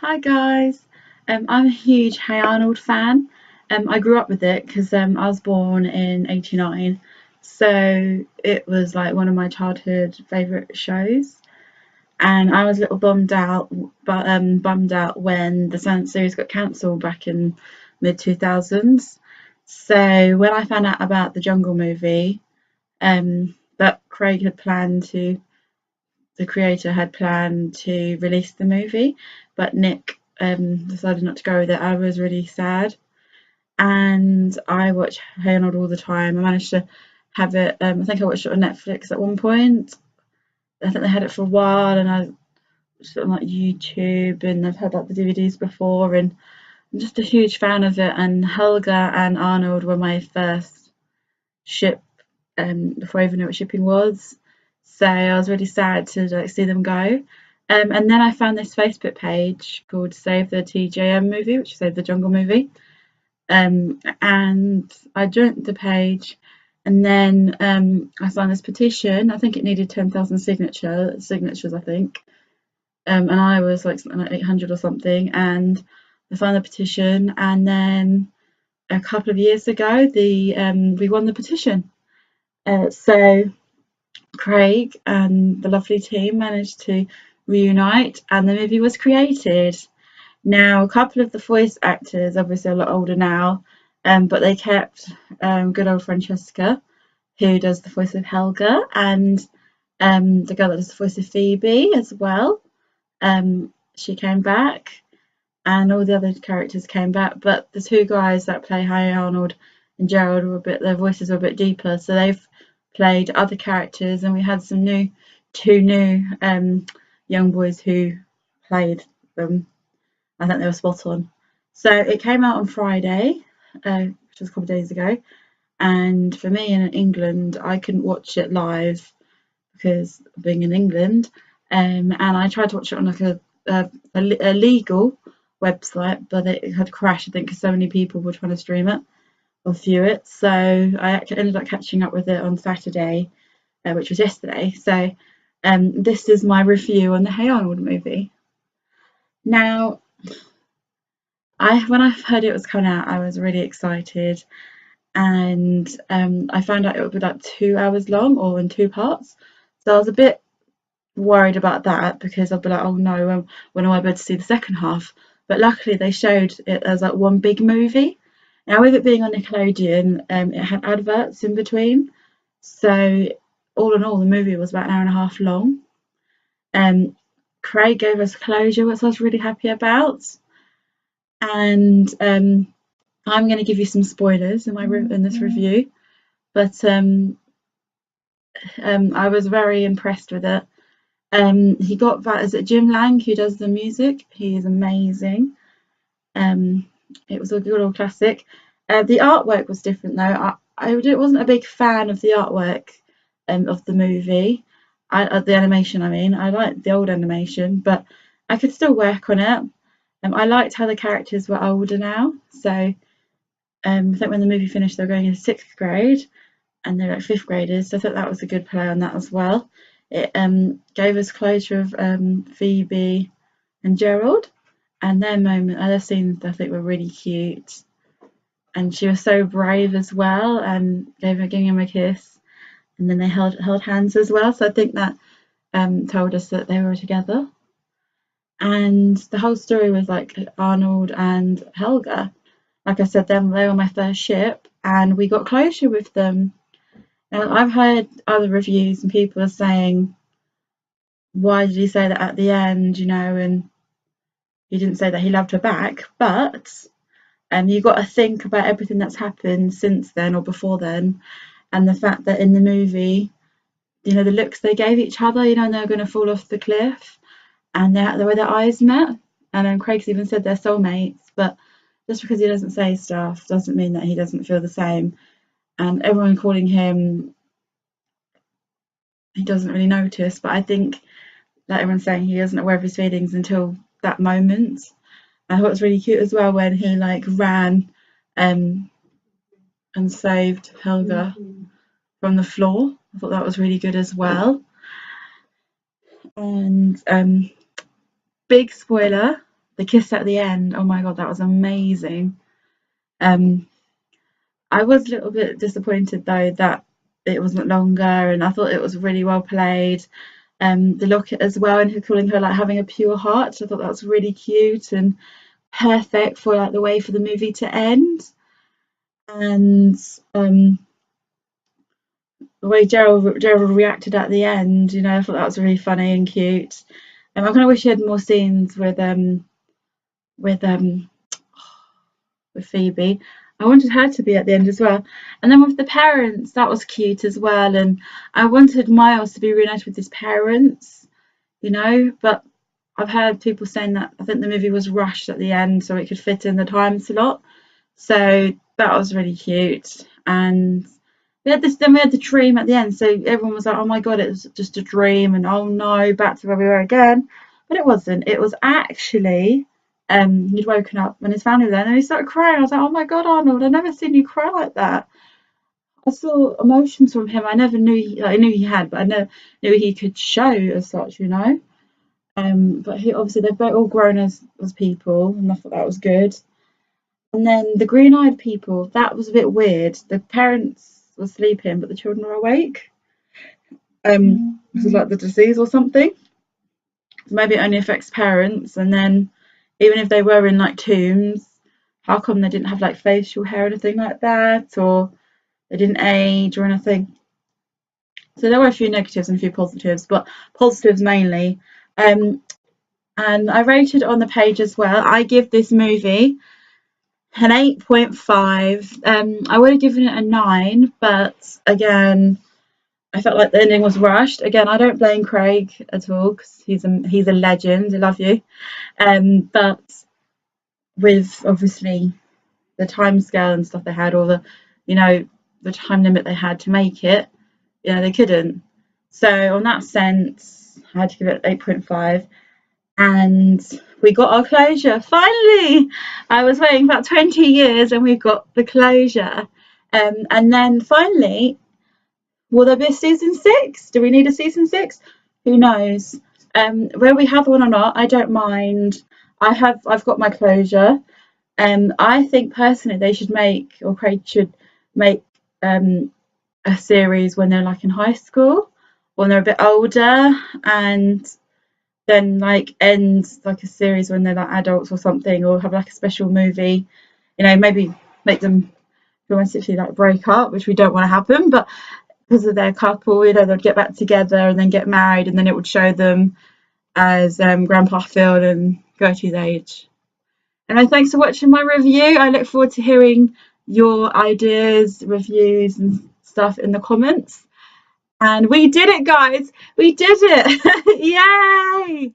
Hi guys, I'm a huge Hey Arnold fan. I grew up with it because I was born in '89, so it was like one of my childhood favourite shows. And I was a little bummed out when the series got cancelled back in mid 2000s. So when I found out about the Jungle movie, that Craig had planned to the creator had planned to release the movie, but Nick decided not to go with it. I was really sad, and I watch Hey Arnold all the time. I managed to have it. I think I watched it on Netflix at one point. I think they had it for a while, and I watched it on like YouTube, and I've had like the DVDs before, and I'm just a huge fan of it. And Helga and Arnold were my first ship before I even knew what shipping was. So I was really sad to like see them go. And then I found this Facebook page called Save the TJM movie, which is Save the Jungle movie. And I joined the page, and then I signed this petition. I think it needed 10,000 signatures, I think. And I was like something like 800 or something. And I signed the petition, and then a couple of years ago, we won the petition. So Craig and the lovely team managed to reunite, and the movie was created. Now, a couple of the voice actors, obviously a lot older now, but they kept good old Francesca, who does the voice of Helga, and the girl that does the voice of Phoebe as well. She came back, and all the other characters came back, but the two guys that play Harry Arnold and Gerald their voices were a bit deeper, so they've played other characters, and we had two new young boys who played them. I think they were spot on. So it came out on Friday, which was a couple of days ago, and for me in England, I couldn't watch it live because of being in England, and I tried to watch it on like a legal website, but it had crashed. I think because so many people were trying to stream it or view it. So I ended up catching up with it on Saturday, which was yesterday. So this is my review on the Hey Arnold movie. Now, when I heard it was coming out, I was really excited, and I found out it would be like 2 hours long or in two parts. So I was a bit worried about that because I'd be like, oh no, when am I able to see the second half? But luckily they showed it as like one big movie. Now, with it being on Nickelodeon, it had adverts in between. So all in all, the movie was about an hour and a half long. Um, Craig gave us closure, which I was really happy about. And I'm going to give you some spoilers in this review, but I was very impressed with it. He got that. Is it Jim Lang who does the music? He is amazing. It was a good old classic. The artwork was different though. I wasn't a big fan of the artwork of the movie. The animation, I mean. I liked the old animation, but I could still work on it. I liked how the characters were older now. So I think when the movie finished, they were going into sixth grade, and they're like fifth graders. So I thought that was a good play on that as well. It gave us closure of Phoebe and Gerald, and their scenes I think were really cute. And she was so brave as well, and giving him a kiss, and then they held hands as well. So I think that told us that they were together. And the whole story was like Arnold and Helga. Like I said, they were my first ship, and we got closure with them. Now, I've heard other reviews and people are saying, why did he say that at the end, and he didn't say that he loved her back, but you've got to think about everything that's happened since then or before then, and the fact that in the movie, the looks they gave each other, and they're going to fall off the cliff, and the way their eyes met, and then Craig's even said they're soulmates, but just because he doesn't say stuff doesn't mean that he doesn't feel the same. And everyone calling him, he doesn't really notice, but I think that everyone's saying he isn't aware of his feelings until that moment. I thought it was really cute as well when he like ran and saved Helga from the floor. I thought that was really good as well. And big spoiler, the kiss at the end, oh my god, that was amazing. um I was a little bit disappointed though that it wasn't longer, and I thought it was really well played. The look as well, and her calling her like having a pure heart. I thought that was really cute and perfect for like the way for the movie to end. And the way Gerald reacted at the end, you know, I thought that was really funny and cute. I kind of wish he had more scenes with um with Phoebe. I wanted her to be at the end as well. And then with the parents, that was cute as well. And I wanted Miles to be reunited with his parents, you know, but I've heard people saying that I think the movie was rushed at the end so it could fit in the time slot. So that was really cute. And we had the dream at the end. So everyone was like, oh my god, it was just a dream, and oh no, back to where we were again. But it wasn't. It was actually he'd woken up and his family were there, and he started crying. I was like, oh my god, Arnold, I've never seen you cry like that. I saw emotions from him I never knew I knew he had, but I never knew he could show as such, you know. But he obviously they've both all grown as people, and I thought that was good. And then the green-eyed people, that was a bit weird. The parents were sleeping, but the children were awake. This is like the disease or something. So maybe it only affects parents, and then even if they were in like tombs, how come they didn't have like facial hair or anything like that, or they didn't age or anything? So there were a few negatives and a few positives, but positives mainly. And I rated on the page as well. I give this movie an 8.5. I would have given it a 9, but again, I felt like the ending was rushed. Again, I don't blame Craig at all because he's a legend. I love you. But with obviously the time scale and stuff they had, or the time limit they had to make it, they couldn't. So on that sense, I had to give it 8.5. And we got our closure finally. I was waiting about 20 years and we got the closure. And then finally, will there be a season 6? Do we need a season 6? Who knows? Whether we have one or not, I don't mind. I've got my closure. I think personally they should make, or Craig should make, a series when they're like in high school, when they're a bit older, and then like end like a series when they're like adults or something, or have like a special movie, maybe make them romantically like break up, which we don't want to happen, but because of their couple, they'd get back together and then get married, and then it would show them as Grandpa Phil and Gertie's age. Anyway, thanks for watching my review. I look forward to hearing your ideas, reviews and stuff in the comments. And we did it, guys. We did it. Yay!